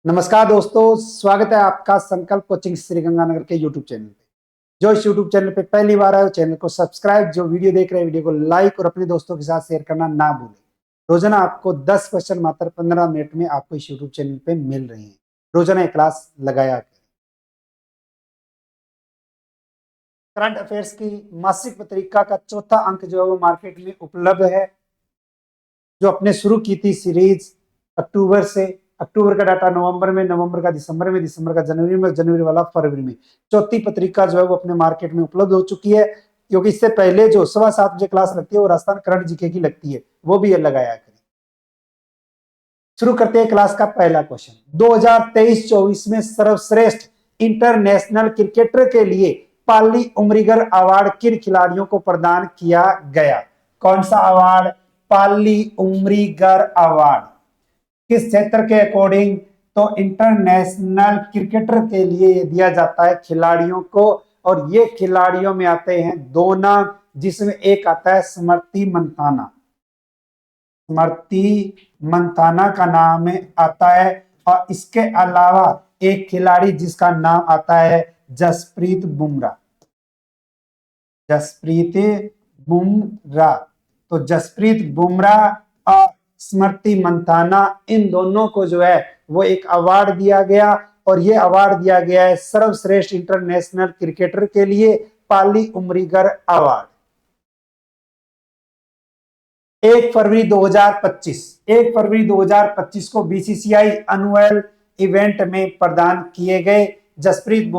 नमस्कार दोस्तों, स्वागत है आपका संकल्प कोचिंग श्रीगंगानगर के यूट्यूब चैनल पे। जो इस यूट्यूब चैनल पे पहली बार आए, चैनल को सब्सक्राइब, जो वीडियो देख रहे हैं वीडियो को लाइक और अपने दोस्तों के साथ शेयर करना ना भूलें। रोजाना आपको 10 क्वेश्चन मात्र 15 मिनट में आपको इस यूट्यूब चैनल पे मिल रहे हैं। रोजाना एक क्लास लगाया करें। करंट अफेयर्स की मासिक पत्रिका का चौथा अंक जो है वो मार्केट में उपलब्ध है। जो अपने शुरू की थी सीरीज अक्टूबर से, अक्टूबर का डाटा नवंबर में, नवंबर का दिसंबर में, दिसंबर का जनवरी में, जनवरी वाला फरवरी में। चौथी पत्रिका जो है वो अपने मार्केट में उपलब्ध हो चुकी है। क्योंकि इससे पहले जो 7:15 बजे क्लास लगती है वो राजस्थान करंट जीके की लगती है, वो भी लगाया करें। शुरू करते हैं क्लास का पहला क्वेश्चन। 2023-24 में सर्वश्रेष्ठ इंटरनेशनल क्रिकेटर के लिए पाली उमरीगर अवार्ड किन खिलाड़ियों को प्रदान किया गया? कौन सा अवार्ड? पाली उमरीगर अवार्ड। किस क्षेत्र के अकॉर्डिंग? तो इंटरनेशनल क्रिकेटर के लिए दिया जाता है खिलाड़ियों को। और ये खिलाड़ियों में आते हैं दो नाम, जिसमें एक आता है स्मृति मंथाना। स्मृति मंथाना का नाम आता है। और इसके अलावा एक खिलाड़ी जिसका नाम आता है जसप्रीत बुमराह। जसप्रीत बुमराह। तो जसप्रीत बुमराह और स्मृति मंथाना, इन दोनों को जो है वो एक अवार्ड दिया गया। और ये अवार्ड दिया गया है सर्वश्रेष्ठ इंटरनेशनल क्रिकेटर के लिए, पाली उमरीगर अवार्ड। 1 फरवरी 2025 को बीसीसीआई एनुअल इवेंट में प्रदान किए गए Jasprit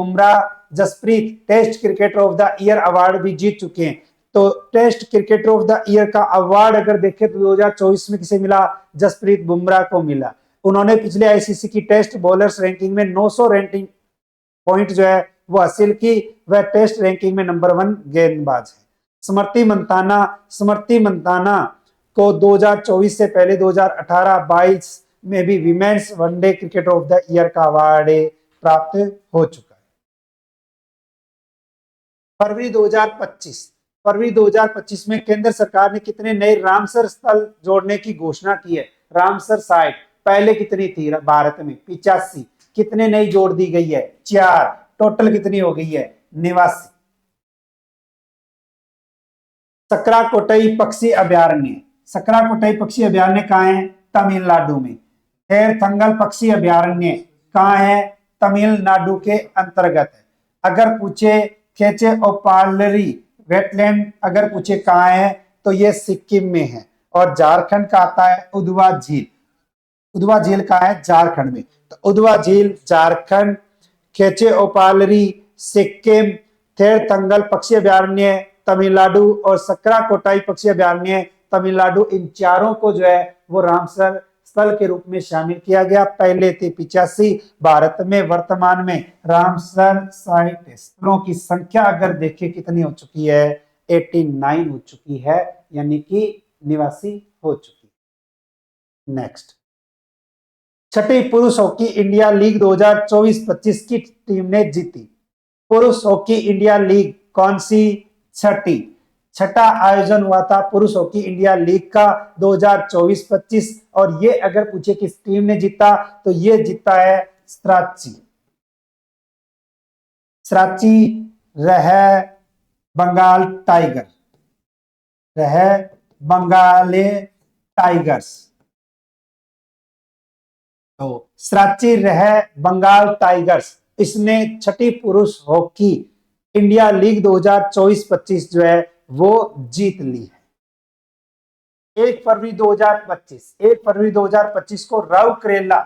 test cricketer of the year award भी जीत चुके हैं। तो test cricketer of the year का अवार्ड अगर देखें तो 2024 में किसे मिला? जसप्रीत बुमराह को मिला। उन्होंने पिछले आईसीसी की टेस्ट बॉलर्स रैंकिंग में 900 रैंकिंग पॉइंट जो है वो हासिल की। वह टेस्ट रैंकिंग में नंबर 1 गेंदबाज है। स्मृति मंथाना को 2024 से पहले 2018-22 में भी women's one day cricketer of the year का अवार्ड प्राप्त हो चुका है। फरवरी 2025 में केंद्र सरकार ने कितने नए रामसर स्थल जोड़ने की घोषणा की है? रामसर साइट पहले कितनी थी भारत में? 85। कितने नई जोड़ दी गई है? 4। टोटल कितनी हो गई है? 89। सकराकोटई पक्षी अभ्यारण्य कहाँ है? तमिलनाडु में। थेरथंगल पक्षी अभ्यारण्य कहाँ है? तमिलनाडु के अंतर्गत है। अगर पूछे खेचे ओपालरी वेटलैंड अगर पूछे कहाँ है तो ये सिक्किम में है। और झारखंड का आता है उदवा झील कहाँ है? झारखंड में। तो उदवा झील झारखंड, खेचे ओपालरी सिक्किम, थेरथंगल पक्षी अभ्यारण्य तमिलनाडु और सकराकोटाई पक्षी अभ्यारण्य तमिलनाडु, इन चारों को जो है वो रामसर स्थल के रूप में शामिल किया गया। पहले थे 85 भारत में। वर्तमान में रामसर साइट स्थलों की संख्या अगर देखें कितनी हो चुकी है? 89 हो चुकी है, यानी कि 89 हो चुकी। नेक्स्ट, छठी पुरुष हॉकी इंडिया लीग 2024-25 की टीम ने जीती। पुरुष हॉकी इंडिया लीग कौन सी? छठा आयोजन हुआ था पुरुष हॉकी इंडिया लीग का 2024-25। और ये अगर पूछे किस टीम ने जीता तो ये जीता है सराची रह बंगाल टाइगर्स। तो सराची रह बंगाल टाइगर्स, इसने छठी पुरुष हॉकी इंडिया लीग 2024-25 जो है वो जीत ली है। 1 फरवरी 2025 को राउरकेला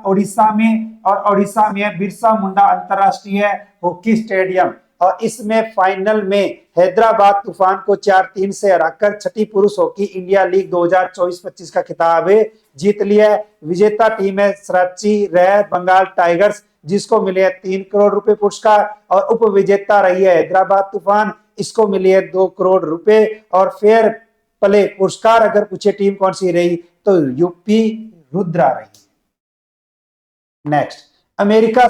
ओडिशा में, और ओडिशा में बिरसा मुंडा अंतरराष्ट्रीय हॉकी स्टेडियम। और इसमें फाइनल में हैदराबाद तूफान को 4-3 से हराकर छठी पुरुष हॉकी इंडिया लीग 2024-25 का खिताब जीत लिया है। विजेता टीम है सराची रह बंगाल टाइगर्स, जिसको मिले 3 करोड़ रुपए पुरस्कार। और उप विजेता रही है हैदराबाद तूफान, इसको मिले 2 करोड़ रुपए। और फेयर प्ले पुरस्कार अगर पूछे टीम कौन सी रही तो यूपी रुद्रा रही। नेक्स्ट, अमेरिका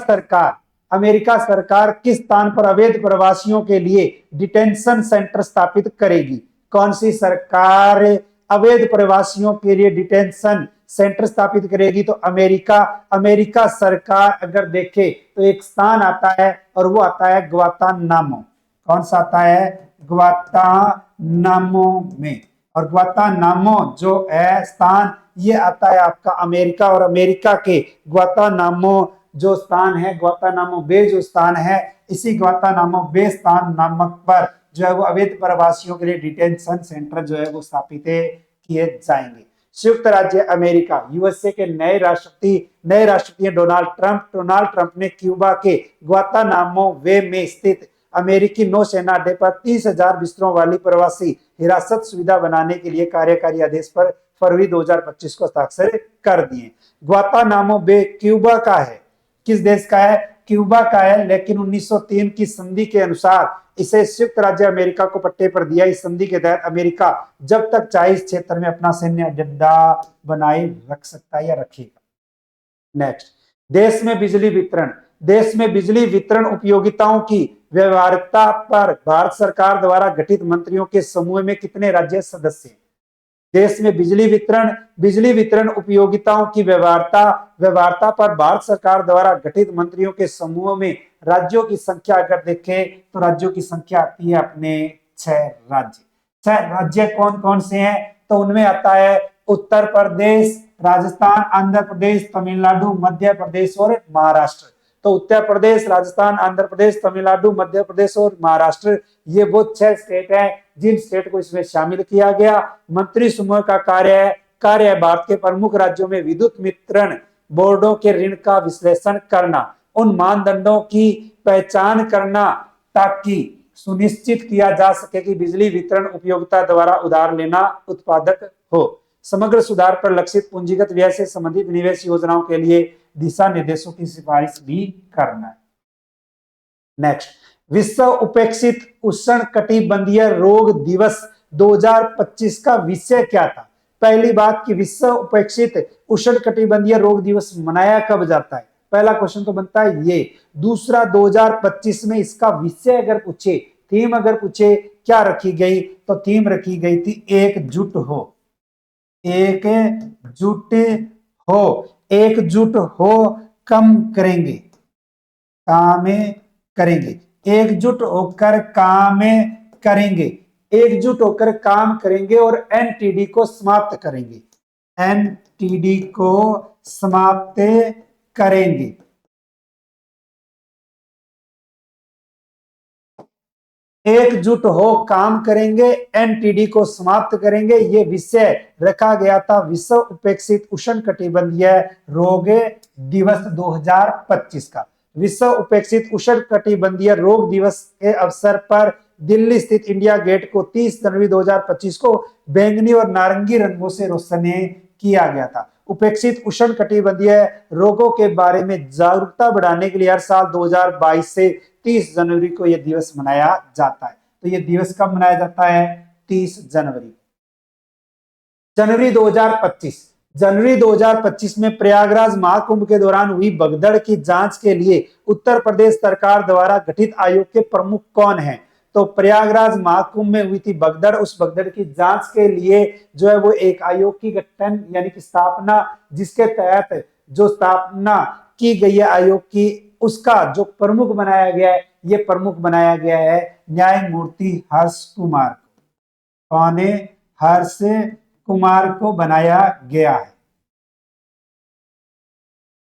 सरकार किस स्थान पर अवैध प्रवासियों के लिए डिटेंशन सेंटर स्थापित करेगी? कौन सी सरकार अवैध प्रवासियों के लिए डिटेंशन सेंटर स्थापित करेगी तो अमेरिका। अमेरिका सरकार अगर देखे तो एक स्थान आता है और वो आता है ग्वातानामो। कौन सा आता है? ग्वातानामो में। और ग्वातानामो जो है स्थान, ये आता है आपका अमेरिका। और अमेरिका के ग्वातानामो जो स्थान है, ग्वातानामो बे जो स्थान है, इसी ग्वातानामो बे स्थान नामक पर जो है वो अवैध प्रवासियों के लिए डिटेंशन सेंटर जो है वो स्थापित किए जाएंगे। संयुक्त राज्य अमेरिका, यूएसए के नए राष्ट्रपति डोनाल्ड ट्रंप ने क्यूबा के ग्वातानामो वे में स्थित अमेरिकी नौसेना अड्डे पर 30,000 बिस्तरों वाली प्रवासी हिरासत सुविधा बनाने के लिए कार्यकारी आदेश पर फरवरी 2025 को हस्ताक्षर कर दिए। ग्वातानामो बे क्यूबा का है। किस देश का है? क्यूबा का है। लेकिन 1903 की संधि के अनुसार इसे संयुक्त राज्य अमेरिका को पट्टे पर दिया। इस संधि के तहत अमेरिका जब तक चाहे इस क्षेत्र में अपना सैन्य अड्डा बनाए रख सकता है या रखेगा। नेक्स्ट, देश में बिजली वितरण उपयोगिताओं की व्यवहार्यता पर भारत सरकार द्वारा गठित मंत्रियों के समूह में कितने राज्य सदस्य हैं? देश में बिजली वितरण उपयोगिताओं की व्यवहार्यता पर भारत सरकार द्वारा गठित मंत्रियों के समूह में राज्यों की संख्या अगर देखें तो राज्यों की संख्या आती है अपने 6 राज्य। 6 राज्य कौन कौन से हैं? तो उनमें आता है उत्तर प्रदेश, राजस्थान, आंध्र प्रदेश, तमिलनाडु, मध्य प्रदेश और महाराष्ट्र। तो उत्तर प्रदेश, राजस्थान, आंध्र प्रदेश, तमिलनाडु, मध्य प्रदेश और महाराष्ट्र, ये वो 6 स्टेट हैं जिन स्टेट को इसमें शामिल किया गया। मंत्री समूह का कार्य है भारत के प्रमुख राज्यों में विद्युत वितरण बोर्डों के ऋण का विश्लेषण करना, उन मानदंडों की पहचान करना ताकि सुनिश्चित किया जा सके कि बिजली वितरण उपयोगिता द्वारा उधार लेना उत्पादक हो। समग्र सुधार पर लक्षित पूंजीगत व्यय से संबंधित निवेश योजनाओं के लिए दिशा निर्देशों की सिफारिश भी करना है। नेक्स्ट, विश्व उपेक्षित उष्णकटिबंधीय रोग दिवस 2025 का विषय क्या था? पहली बात कि विश्व उपेक्षित उष्णकटिबंधीय रोग दिवस मनाया कब जाता है? पहला क्वेश्चन तो बनता है ये। दूसरा, 2025 में इसका विषय अगर पूछे, थीम अगर पूछे, क्या रखी गई? तो थीम रखी गई थी एकजुट हो। एकजुट हो कम करेंगे, काम करेंगे, एकजुट होकर काम करेंगे, एकजुट होकर काम करेंगे और एनटीडी को समाप्त करेंगे, एनटीडी को समाप्त करेंगे। एकजुट हो काम करेंगे, एनटीडी को समाप्त करेंगे, ये विषय रखा गया था विश्व उपेक्षित उष्णकटिबंधीय रोग दिवस 2025 का। विश्व उपेक्षित उष्णकटिबंधीय रोग दिवस के अवसर पर दिल्ली स्थित इंडिया गेट को 30 जनवरी 2025 को बैंगनी और नारंगी रंगों से रोशन किया गया था। उपेक्षित उष्णकटिबंधीय रोगों के बारे में जागरूकता बढ़ाने के लिए हर साल 2022 से 30 जनवरी को यह दिवस मनाया जाता है। तो यह दिवस कब मनाया जाता है? 30 जनवरी। जनवरी 2025 में प्रयागराज महाकुंभ के दौरान हुई भगदड़ की जांच के लिए उत्तर प्रदेश सरकार द्वारा गठित आयोग के प्रमुख कौन हैं? तो प्रयागराज महाकुंभ में हुई थी भगदड़, उस भगदड़ की जांच के लिए जो है वो एक आयोग की गठन यानी कि स्थापना, जिसके तहत जो स्थापना की गई है आयोग की, उसका जो प्रमुख बनाया गया है, ये प्रमुख बनाया गया है न्यायमूर्ति हर्ष कुमार को। कौन है? हर्ष कुमार को बनाया गया है।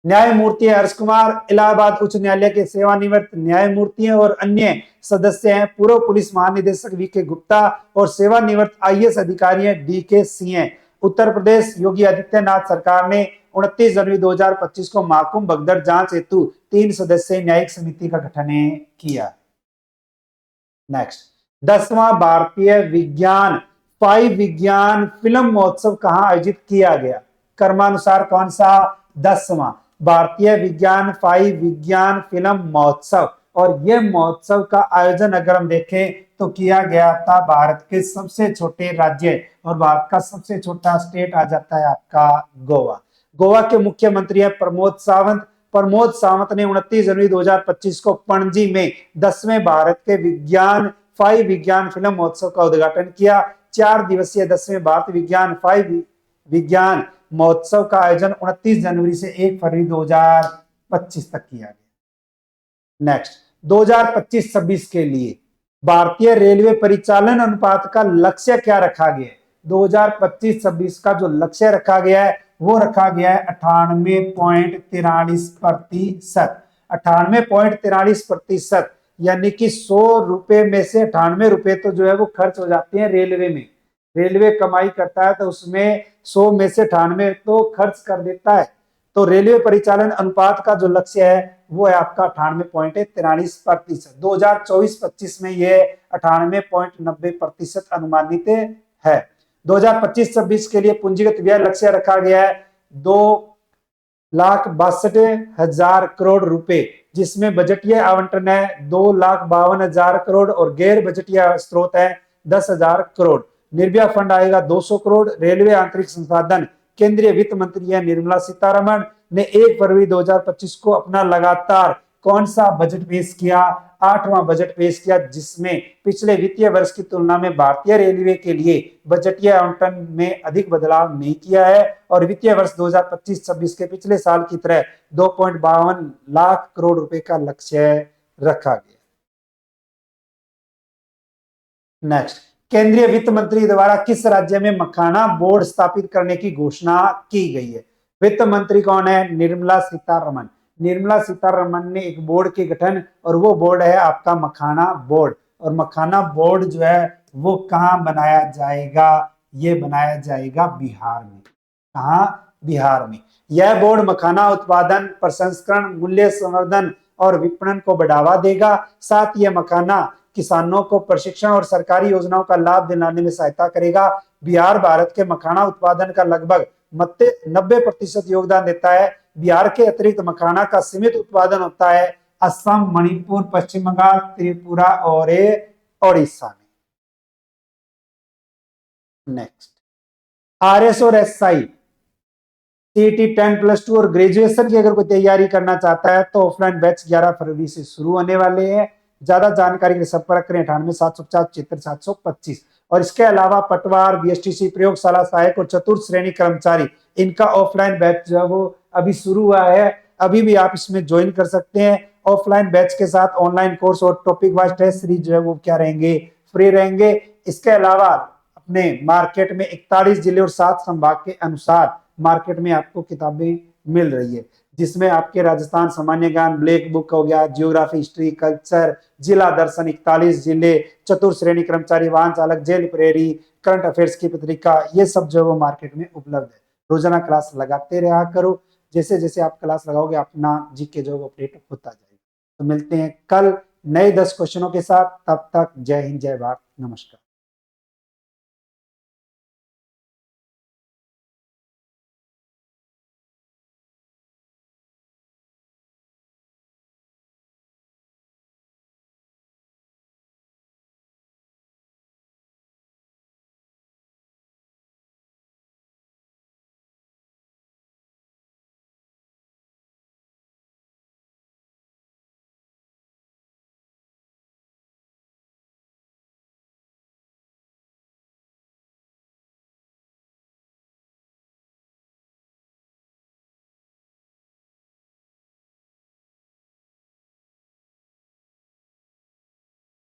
न्यायमूर्ति हर्ष कुमार इलाहाबाद उच्च न्यायालय के सेवानिवृत्त न्यायमूर्ति हैं और अन्य सदस्य हैं पूर्व पुलिस महानिदेशक वीके गुप्ता और सेवानिवृत्त आईएएस अधिकारी हैं डीके सिंह। उत्तर प्रदेश योगी आदित्यनाथ सरकार ने 29 जनवरी 2025 को महाकुंभ भगदड़ जांच हेतु 3 सदस्यीय न्यायिक समिति का गठन किया। नेक्स्ट, 10वां भारतीय विज्ञान फिल्म महोत्सव कहां आयोजित किया गया? क्रमानुसार कौन सा? 10वां भारतीय विज्ञान फिल्म महोत्सव। और यह महोत्सव का आयोजन अगर हम देखें तो किया गया था भारत के सबसे छोटे राज्य और भारत का सबसे छोटा स्टेट आ जाता है आपका गोवा। गोवा के मुख्यमंत्री है प्रमोद सावंत ने 29 जनवरी 2025 को पणजी में 10वें भारत के विज्ञान फिल्म महोत्सव का उद्घाटन किया। 4 दिवसीय 10वें भारत विज्ञान महोत्सव का आयोजन 29 जनवरी से 1 फरवरी 2025 तक किया गया। नेक्स्ट, 2025-26 के लिए भारतीय रेलवे परिचालन अनुपात का लक्ष्य क्या रखा गया है? 2025-26 का जो लक्ष्य रखा गया है वो रखा गया है 98.43%। 98.43%, यानी कि 100 रुपए में से 98 रुपए तो जो है वो खर्च हो जाते हैं रेलवे में। रेलवे कमाई करता है तो उसमें 100 में से 98 तो खर्च कर देता है। तो रेलवे परिचालन अनुपात का जो लक्ष्य है वो है आपका 98.43%। 2024-25 में ये 98.90% अनुमानित है। 2025-26 के लिए पूंजीगत व्यय लक्ष्य रखा गया है 2,62,000 करोड़ रुपए, जिसमें बजटीय आवंटन है 2,52,000 करोड़ और गैर बजटीय स्रोत है 10,000 करोड़। निर्भया फंड आएगा 200 करोड़। रेलवे आंतरिक संसाधन, केंद्रीय वित्त मंत्री है निर्मला सीतारमण ने 1 फरवरी 2025 को अपना लगातार कौन सा बजट पेश किया? 8वां बजट पेश किया, जिसमें पिछले वित्तीय वर्ष की तुलना में भारतीय रेलवे के लिए बजटीय आवंटन में अधिक बदलाव नहीं किया है और वित्तीय वर्ष 2025-26 के पिछले साल की तरह 2.52 लाख करोड़ रुपए का लक्ष्य रखा गया। नेक्स्ट, केंद्रीय वित्त मंत्री द्वारा किस राज्य में मखाना बोर्ड स्थापित करने की घोषणा की गई है? वित्त मंत्री कौन है? निर्मला सीतारमण। निर्मला सीतारमण ने एक बोर्ड के गठन, और वो बोर्ड है आपका मखाना बोर्ड। और मखाना बोर्ड जो है वो कहाँ बनाया जाएगा? ये बनाया जाएगा बिहार में। कहाँ? बिहार में। यह बोर्ड मखाना उत्पादन, प्रसंस्करण, मूल्य संवर्धन और विपणन को बढ़ावा देगा। साथ ही मखाना किसानों को प्रशिक्षण और सरकारी योजनाओं का लाभ दिलाने में सहायता करेगा। बिहार भारत के मखाना उत्पादन का लगभग 90% योगदान देता है। बिहार के अतिरिक्त मखाना का सीमित उत्पादन होता है असम, मणिपुर, पश्चिम बंगाल, त्रिपुरा और ओडिशा में। नेक्स्ट, आरएस और एसआई सीटी 10+2 और ग्रेजुएशन की अगर कोई तैयारी करना चाहता है तो ऑफलाइन बैच 11 फरवरी से शुरू होने वाले हैं। ज्यादा जानकारी के लिए संपर्क करें 98,750,73,725। और इसके अलावा पटवार, बीएसटीसी, प्रयोगशाला सहायक और चतुर्थ श्रेणी कर्मचारी, इनका ऑफलाइन बैच जो है वो अभी शुरू हुआ है। अभी भी आप इसमें ज्वाइन कर सकते हैं। ऑफलाइन बैच के साथ ऑनलाइन कोर्स और टॉपिक वाइज टेस्ट सीरीज जो है वो क्या रहेंगे? फ्री रहेंगे। इसके अलावा अपने मार्केट में 41 जिले और 7 संभाग के अनुसार मार्केट में आपको किताबें मिल रही है, जिसमें आपके राजस्थान सामान्य ज्ञान, ब्लैक बुक हो गया, जियोग्राफी, हिस्ट्री, कल्चर, जिला दर्शन, 41 जिले, चतुर्थ श्रेणी कर्मचारी, वाहन चालक, जेल प्रेरी, करंट अफेयर्स की पत्रिका, ये सब जो है वो मार्केट में उपलब्ध है। रोजाना क्लास लगाते रहा करो। जैसे जैसे आप क्लास लगाओगे अपना जीके जो अपडेट होता जाएगा। तो मिलते हैं कल नए 10 क्वेश्चनों के साथ। तब तक जय हिंद, जय भारत, नमस्कार।